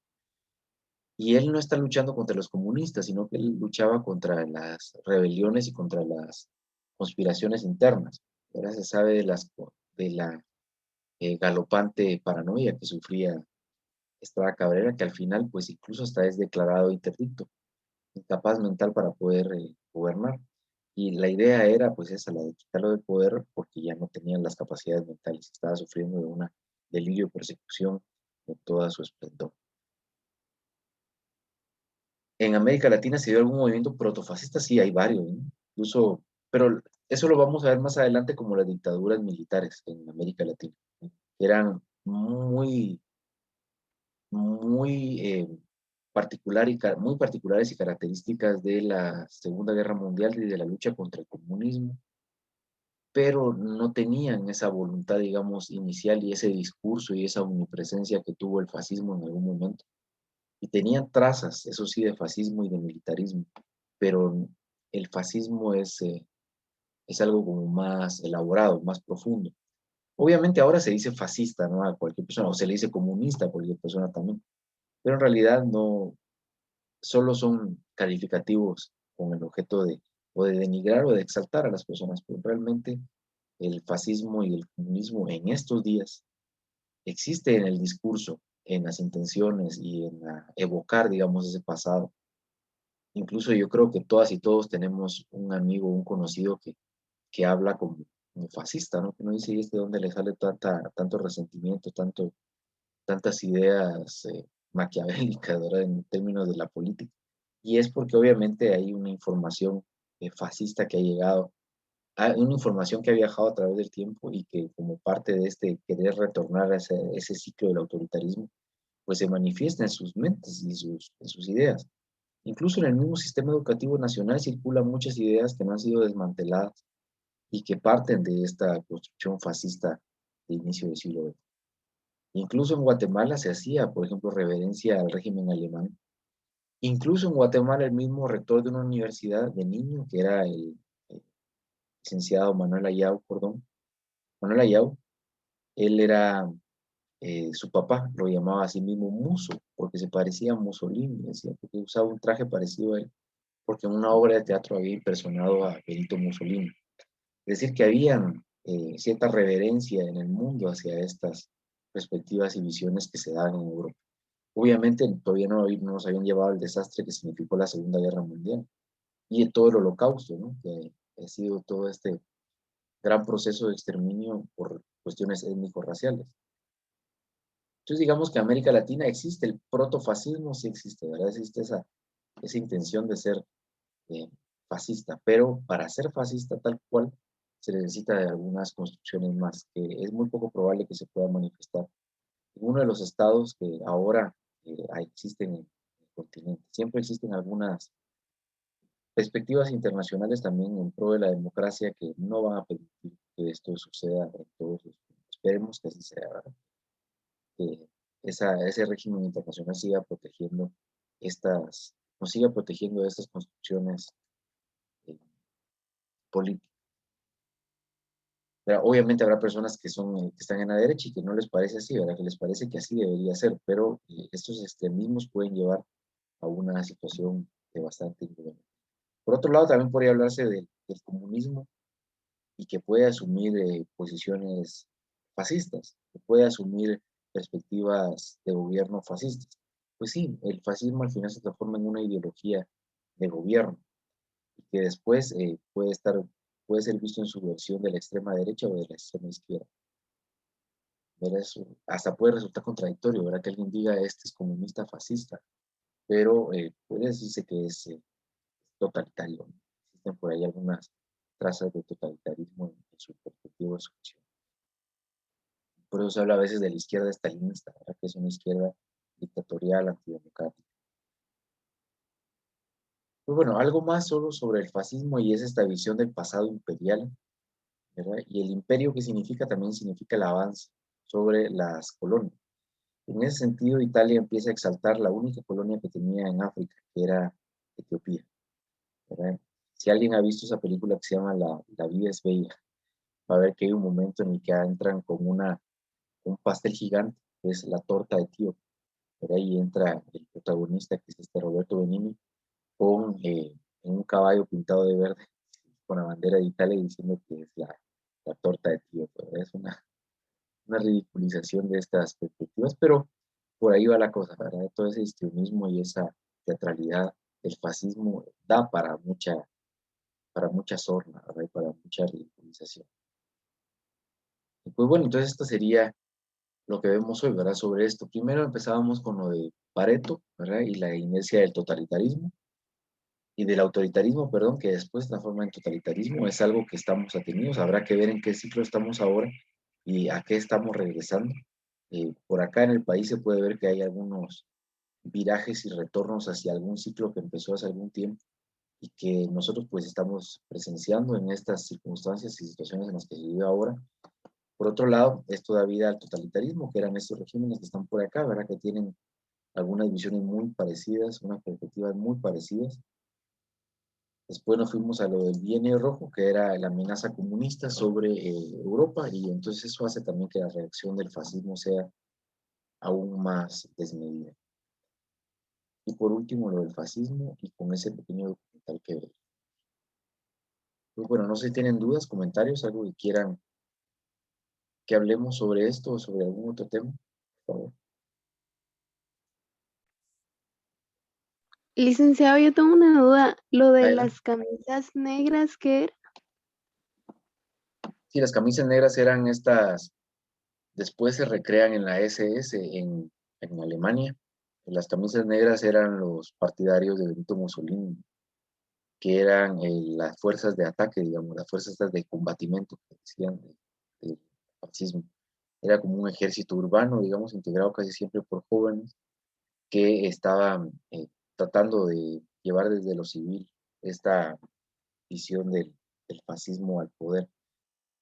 Y él no está luchando contra los comunistas, sino que él luchaba contra las rebeliones y contra las conspiraciones internas. Ahora se sabe de la galopante paranoia que sufría Estrada Cabrera, que al final, pues incluso hasta es declarado interdicto, incapaz mental para poder gobernar. Y la idea era, pues, esa, la de quitarlo del poder porque ya no tenían las capacidades mentales, estaba sufriendo de una delirio y persecución de toda su esplendor. En América Latina se dio algún movimiento protofascista, sí, hay varios, ¿no? Incluso, pero eso lo vamos a ver más adelante como las dictaduras militares en América Latina, ¿no? Eran muy muy particulares y características de la Segunda Guerra Mundial y de la lucha contra el comunismo, pero no tenían esa voluntad, digamos, inicial y ese discurso y esa omnipresencia que tuvo el fascismo en algún momento. Y tenían trazas, eso sí, de fascismo y de militarismo, pero el fascismo es algo como más elaborado, más profundo. Obviamente ahora se dice fascista, ¿no? A cualquier persona, o se le dice comunista a cualquier persona también, pero en realidad no, solo son calificativos con el objeto de o de denigrar o de exaltar a las personas, pero realmente el fascismo y el comunismo en estos días existe en el discurso, en las intenciones y en evocar, digamos, ese pasado. Incluso yo creo que todas y todos tenemos un amigo, un conocido que habla como fascista, ¿no? Que no dice, ¿y este de dónde le sale tanto resentimiento, tantas ideas maquiavélicas, ¿verdad? En términos de la política. Y es porque obviamente hay una información fascista que ha llegado, hay una información que ha viajado a través del tiempo y que como parte de este querer retornar a ese ciclo del autoritarismo, pues se manifiesta en sus mentes y en sus ideas. Incluso en el mismo sistema educativo nacional circulan muchas ideas que no han sido desmanteladas y que parten de esta construcción fascista de inicio del siglo XX. Incluso en Guatemala se hacía, por ejemplo, reverencia al régimen alemán. Incluso en Guatemala el mismo rector de una universidad de niño, que era el licenciado Manuel Ayau, Manuel Ayau, él era, su papá lo llamaba a sí mismo Muso, porque se parecía a Mussolini, decía, porque usaba un traje parecido a él, porque en una obra de teatro había impersonado a Benito Mussolini. Es decir, que había cierta reverencia en el mundo hacia estas perspectivas y visiones que se dan en Europa. Obviamente todavía no nos habían llevado al desastre que significó la Segunda Guerra Mundial y todo el Holocausto, ¿no? Que ha sido todo este gran proceso de exterminio por cuestiones étnico-raciales. Entonces digamos que en América Latina existe el protofascismo, sí existe, ¿verdad? Existe esa intención de ser eh, fascista, pero para ser fascista tal cual se necesita de algunas construcciones más, que es muy poco probable que se pueda manifestar en uno de los estados que ahora existen en el continente. Siempre existen algunas perspectivas internacionales también en pro de la democracia que no van a permitir que esto suceda en todos los puntos. Esperemos que así sea, ¿verdad? Que ese régimen internacional siga protegiendo nos siga protegiendo estas construcciones eh, políticas. Pero obviamente habrá personas que están en la derecha y que no les parece así, ¿verdad? Que les parece que así debería ser, pero estos extremismos pueden llevar a una situación de bastante inconveniente. Por otro lado, también podría hablarse del comunismo y que puede asumir posiciones fascistas, que puede asumir perspectivas de gobierno fascistas. Pues sí, el fascismo al final se transforma en una ideología de gobierno y que después puede ser visto en su versión de la extrema derecha o de la extrema izquierda. Hasta puede resultar contradictorio, ¿verdad? Que alguien diga este es comunista fascista, pero puede decirse que es totalitario, ¿no? Existen por ahí algunas trazas de totalitarismo en su perspectiva de solución. Por eso se habla a veces de la izquierda estalinista, ¿verdad? Que es una izquierda dictatorial, antidemocrática. Pues bueno, algo más solo sobre el fascismo y es esta visión del pasado imperial, ¿verdad? Y el imperio que significa también significa el avance sobre las colonias. En ese sentido, Italia empieza a exaltar la única colonia que tenía en África, que era Etiopía, ¿verdad? Si alguien ha visto esa película que se llama La vida es bella, va a ver que hay un momento en el que entran con un pastel gigante, que es la torta etíope. Por ahí entra el protagonista, que es este Roberto Benigni, en un caballo pintado de verde, con la bandera de Italia diciendo que es la torta etíope. Es una ridiculización de estas perspectivas, pero por ahí va la cosa, ¿verdad? Todo ese histrionismo y esa teatralidad del fascismo da para mucha sorna, ¿verdad? Y para mucha ridiculización. Y pues bueno, entonces esto sería lo que vemos hoy, ¿verdad? Sobre esto. Primero empezábamos con lo de Pareto, ¿verdad? Y la inercia del totalitarismo y del autoritarismo, perdón, que después se transforma en totalitarismo. Es algo que estamos atenidos. Habrá que ver en qué ciclo estamos ahora y a qué estamos regresando. Por acá en el país se puede ver que hay algunos virajes y retornos hacia algún ciclo que empezó hace algún tiempo y que nosotros pues estamos presenciando en estas circunstancias y situaciones en las que se vive ahora. Por otro lado, esto da vida al totalitarismo, que eran estos regímenes que están por acá, ¿verdad? Que tienen algunas visiones muy parecidas, unas perspectivas muy parecidas. Después nos fuimos a lo del bienio rojo, que era la amenaza comunista sobre Europa, y entonces eso hace también que la reacción del fascismo sea aún más desmedida. Y por último, lo del fascismo, y con ese pequeño documental que veo. Pues bueno, no sé si tienen dudas, comentarios, algo que quieran que hablemos sobre esto o sobre algún otro tema, por favor. Licenciado, yo tengo una duda. Lo de Adelante. las camisas negras, ¿qué era? Sí, las camisas negras eran estas, después se recrean en la SS en Alemania, Las camisas negras eran los partidarios de Benito Mussolini, que eran las fuerzas de ataque, digamos, las fuerzas estas de combatimiento que decían del fascismo. Era como un ejército urbano, digamos, integrado casi siempre por jóvenes que estaban tratando de llevar desde lo civil esta visión del fascismo al poder.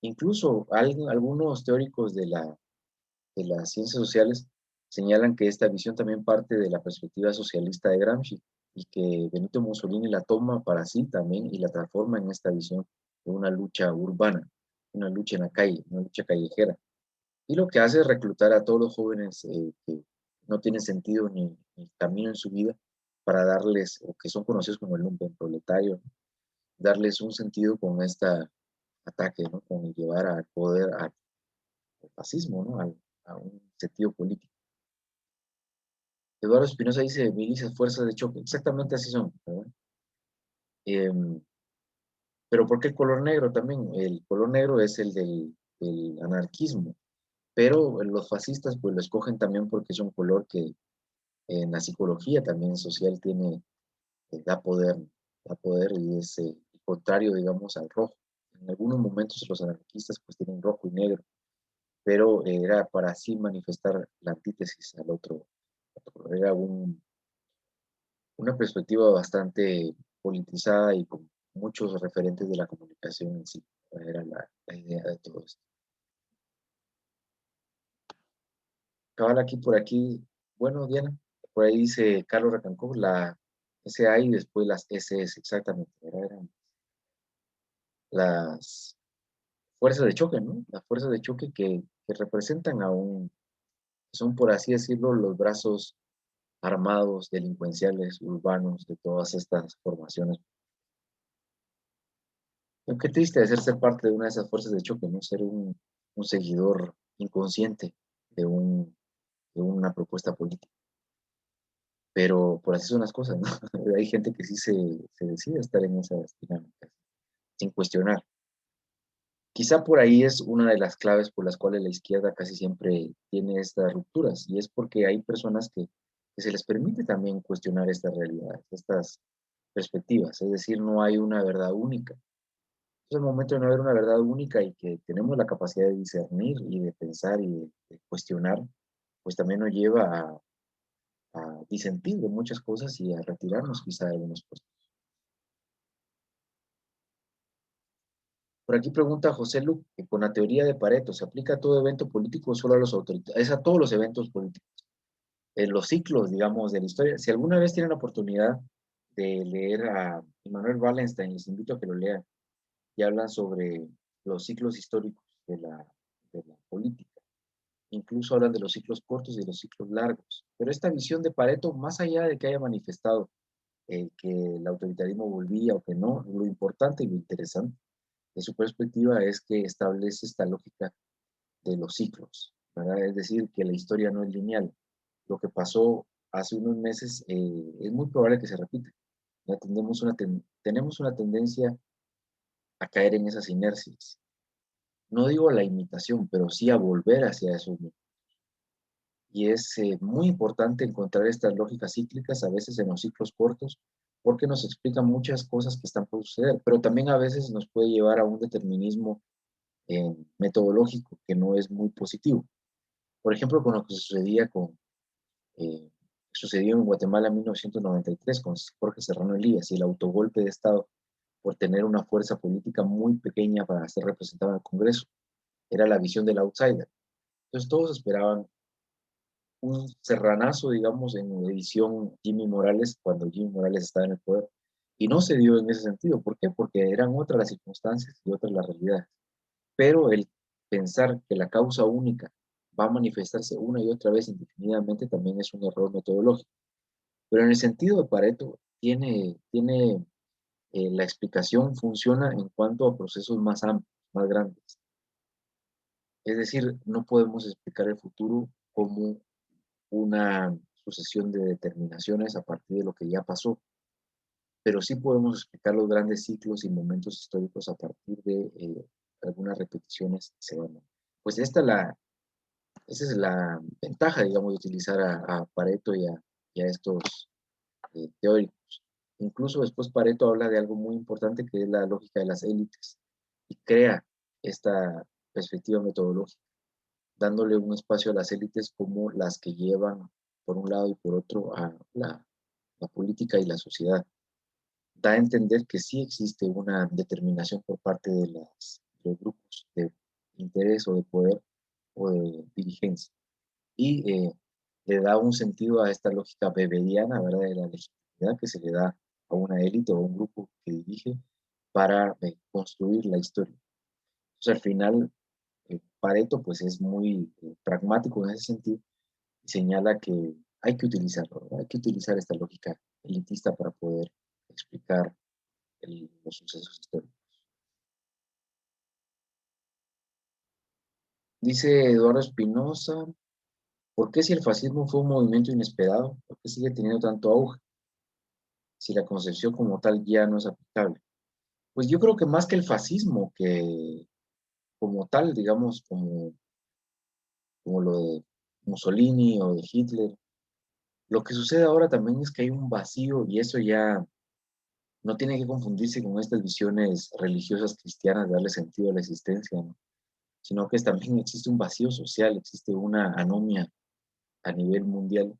Incluso algunos teóricos de las ciencias sociales señalan que esta visión también parte de la perspectiva socialista de Gramsci y que Benito Mussolini la toma para sí también y la transforma en esta visión de una lucha urbana, una lucha en la calle, una lucha callejera. Y lo que hace es reclutar a todos los jóvenes que no tienen sentido ni camino en su vida para darles, o que son conocidos como el lumpenproletario, darles un sentido con este ataque, ¿no? Con el llevar al poder, al fascismo, ¿no? A un sentido político. Eduardo Espinosa dice milicias, fuerzas de choque, exactamente así son, ¿verdad? Pero ¿por qué el color negro también? El color negro es el del anarquismo, pero los fascistas pues lo escogen también porque es un color que en la psicología también social tiene, da poder y es contrario, digamos, al rojo. En algunos momentos los anarquistas pues tienen rojo y negro, pero era para así manifestar la antítesis al otro. Era una perspectiva bastante politizada y con muchos referentes de la comunicación en sí. Era la idea de todo esto. Cabal aquí por aquí, bueno, Diana, por ahí dice Carlos Racancó, la SA y después las SS, exactamente, eran las fuerzas de choque, ¿no? Las fuerzas de choque que representan son por así decirlo, los brazos armados, delincuenciales, urbanos, de todas estas formaciones. Qué triste de ser parte de una de esas fuerzas de choque, ¿no? Ser un seguidor inconsciente de, de una propuesta política. Pero por así son las cosas, ¿no? Hay gente que sí se decide estar en esas dinámicas, sin cuestionar. Quizá por ahí es una de las claves por las cuales la izquierda casi siempre tiene estas rupturas, y es porque hay personas que se les permite también cuestionar estas realidades, estas perspectivas, es decir, no hay una verdad única. Es el momento de no haber una verdad única y que tenemos la capacidad de discernir y de pensar y de cuestionar, pues también nos lleva a disentir de muchas cosas y a retirarnos quizá de algunos puestos. Por aquí pregunta José Lu, que con la teoría de Pareto, ¿se aplica a todo evento político o solo a los autoritarios? Es a todos los eventos políticos. En los ciclos, digamos, de la historia. Si alguna vez tienen la oportunidad de leer a Immanuel Wallenstein, les invito a que lo lean, y hablan sobre los ciclos históricos de la política. Incluso hablan de los ciclos cortos y de los ciclos largos. Pero esta visión de Pareto, más allá de que haya manifestado que el autoritarismo volvía o que no, lo importante y lo interesante de su perspectiva es que establece esta lógica de los ciclos, ¿verdad? Es decir, que la historia no es lineal. Lo que pasó hace unos meses es muy probable que se repita. Ya tenemos una tendencia a caer en esas inercias. No digo la imitación, pero sí a volver hacia eso. Y es muy importante encontrar estas lógicas cíclicas, a veces en los ciclos cortos, porque nos explican muchas cosas que están por suceder, pero también a veces nos puede llevar a un determinismo metodológico que no es muy positivo. Por ejemplo, con lo que eh, sucedió en Guatemala en 1993 con Jorge Serrano Elías y el autogolpe de Estado por tener una fuerza política muy pequeña para ser representada en el Congreso. Era la visión del outsider. Entonces todos esperaban un serranazo, digamos, en la edición Jimmy Morales, cuando Jimmy Morales estaba en el poder. Y no se dio en ese sentido. ¿Por qué? Porque eran otras las circunstancias y otras las realidades. Pero el pensar que la causa única va a manifestarse una y otra vez indefinidamente también es un error metodológico. Pero en el sentido de Pareto, tiene la explicación funciona en cuanto a procesos más amplios, más grandes. Es decir, no podemos explicar el futuro como una sucesión de determinaciones a partir de lo que ya pasó, pero sí podemos explicar los grandes ciclos y momentos históricos a partir de algunas repeticiones que se van. Pues esa es la ventaja, digamos, de utilizar a Pareto y a estos teóricos. Incluso después Pareto habla de algo muy importante que es la lógica de las élites y crea esta perspectiva metodológica, dándole un espacio a las élites como las que llevan por un lado y por otro a la política y la sociedad. Da a entender que sí existe una determinación por parte de los grupos de interés o de poder o de dirigencia. Y le da un sentido a esta lógica bebediana, ¿verdad?, de la legitimidad que se le da a una élite o a un grupo que dirige para construir la historia. Entonces, al final, Pareto pues es muy pragmático en ese sentido y señala que hay que utilizarlo, ¿verdad? Hay que utilizar esta lógica elitista para poder explicar los sucesos históricos. Dice Eduardo Espinosa, ¿por qué si el fascismo fue un movimiento inesperado, por qué sigue teniendo tanto auge si la concepción como tal ya no es aplicable? Pues yo creo que más que el fascismo, que como tal, digamos, como lo de Mussolini o de Hitler, lo que sucede ahora también es que hay un vacío y eso ya no tiene que confundirse con estas visiones religiosas cristianas de darle sentido a la existencia, ¿no? Sino que también existe un vacío social, existe una anomia a nivel mundial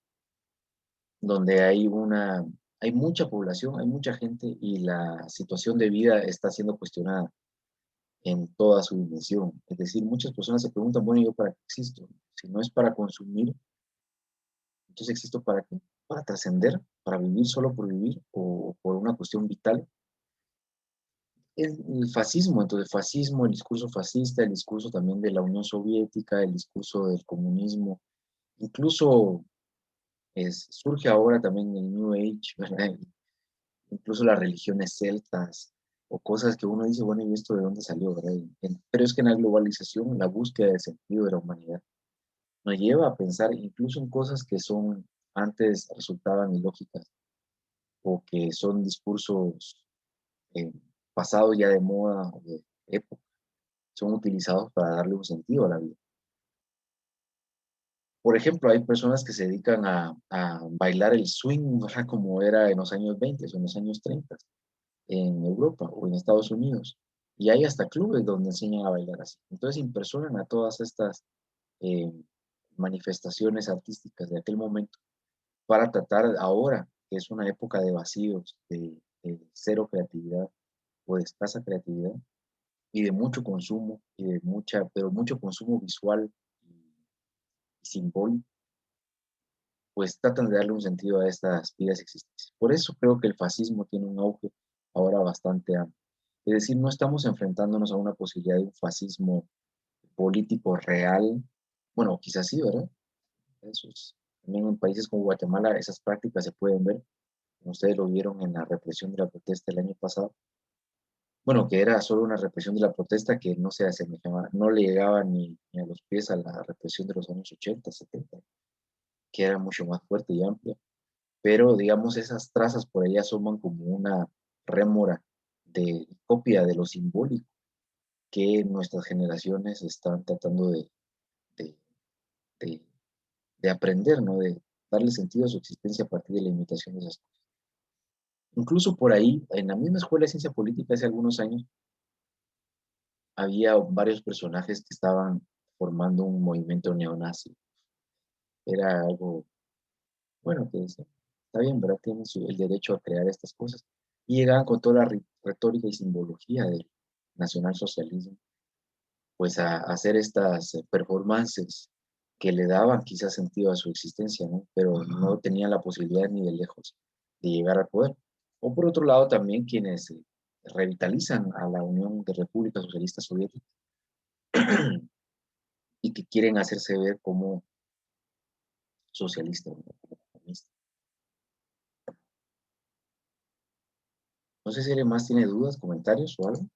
donde hay mucha población, hay mucha gente y la situación de vida está siendo cuestionada en toda su dimensión. Es decir, muchas personas se preguntan, bueno, ¿yo para qué existo? Si no es para consumir, entonces existo para qué? Para trascender, para vivir solo por vivir o por una cuestión vital. El fascismo, entonces el fascismo, el discurso fascista, el discurso también de la Unión Soviética, el discurso del comunismo, incluso surge ahora también el New Age, ¿verdad? Incluso las religiones celtas o cosas que uno dice, bueno, ¿y esto de dónde salió, verdad? Pero es que en la globalización, la búsqueda de sentido de la humanidad nos lleva a pensar incluso en cosas que antes resultaban ilógicas o que son discursos eh, pasados ya de moda o de época, son utilizados para darle un sentido a la vida. Por ejemplo, hay personas que se dedican a bailar el swing, ¿verdad?, como era en los años 20 o en los años 30 en Europa o en Estados Unidos. Y hay hasta clubes donde enseñan a bailar así. Entonces impersonan a todas estas eh, manifestaciones artísticas de aquel momento para tratar ahora, que es una época de vacíos, de cero creatividad o de escasa creatividad y de mucho consumo, pero mucho consumo visual y simbólico, pues tratan de darle un sentido a estas vidas existentes. Por eso creo que el fascismo tiene un auge ahora bastante amplio. Es decir, no estamos enfrentándonos a una posibilidad de un fascismo político real. Bueno, quizás sí, ¿verdad? También en países como Guatemala esas prácticas se pueden ver, como ustedes lo vieron en la represión de la protesta el año pasado. Bueno, que era solo una represión de la protesta que no se asemejaba, no le llegaba ni a los pies a la represión de los años 80, 70, que era mucho más fuerte y amplia. Pero digamos, esas trazas por ahí asoman como una rémora de copia de lo simbólico que nuestras generaciones están tratando de, de, de aprender, ¿no? De darle sentido a su existencia a partir de la imitación de esas cosas. Incluso por ahí, en la misma escuela de ciencia política hace algunos años, había varios personajes que estaban formando un movimiento neonazi. Era algo, bueno, que decía, está bien, ¿verdad? Tienen el derecho a crear estas cosas. Y llegaban con toda la retórica y simbología del nacionalsocialismo, pues a hacer estas performances que le daban quizás sentido a su existencia, ¿no? Pero no tenían la posibilidad ni de lejos de llegar al poder. O por otro lado también quienes revitalizan a la Unión de Repúblicas Socialistas Soviéticas y que quieren hacerse ver como socialistas, ¿no? Como comunistas. No sé si alguien más tiene dudas, comentarios o algo.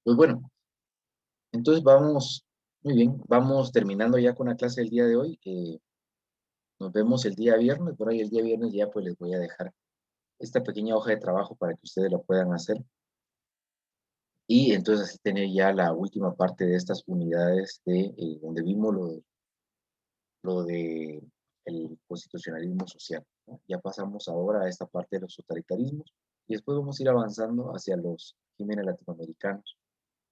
Pues bueno, entonces vamos, muy bien, vamos terminando ya con la clase del día de hoy. Nos vemos el día viernes, por ahí el día viernes ya pues les voy a dejar esta pequeña hoja de trabajo para que ustedes la puedan hacer y entonces así tener ya la última parte de estas unidades de, donde vimos lo de el constitucionalismo social, ¿no? Ya pasamos ahora a esta parte de los totalitarismos y después vamos a ir avanzando hacia los regímenes latinoamericanos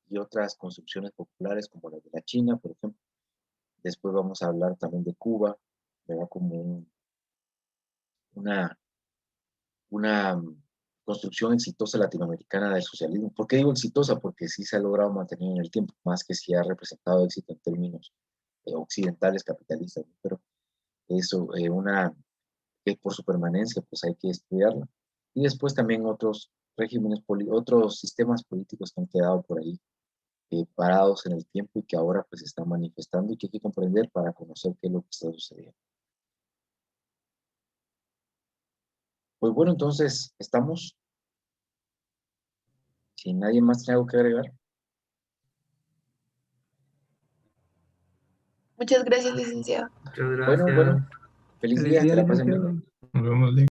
y otras construcciones populares como la de la China, por ejemplo. Después vamos a hablar también de Cuba, ¿verdad? Como una, una construcción exitosa latinoamericana del socialismo. ¿Por qué digo exitosa? Porque sí se ha logrado mantener en el tiempo, más que si ha representado éxito en términos occidentales capitalistas, ¿no? Pero eso, una que por su permanencia, pues hay que estudiarla. Y después también otros regímenes, otros sistemas políticos que han quedado por ahí parados en el tiempo y que ahora pues se están manifestando y que hay que comprender para conocer qué es lo que está sucediendo. Pues bueno, entonces estamos, si nadie más tiene algo que agregar. Muchas gracias, licenciado. Muchas Bueno, gracias. feliz Feliz día, día, que la pasen bien. licenciado. Nos vemos,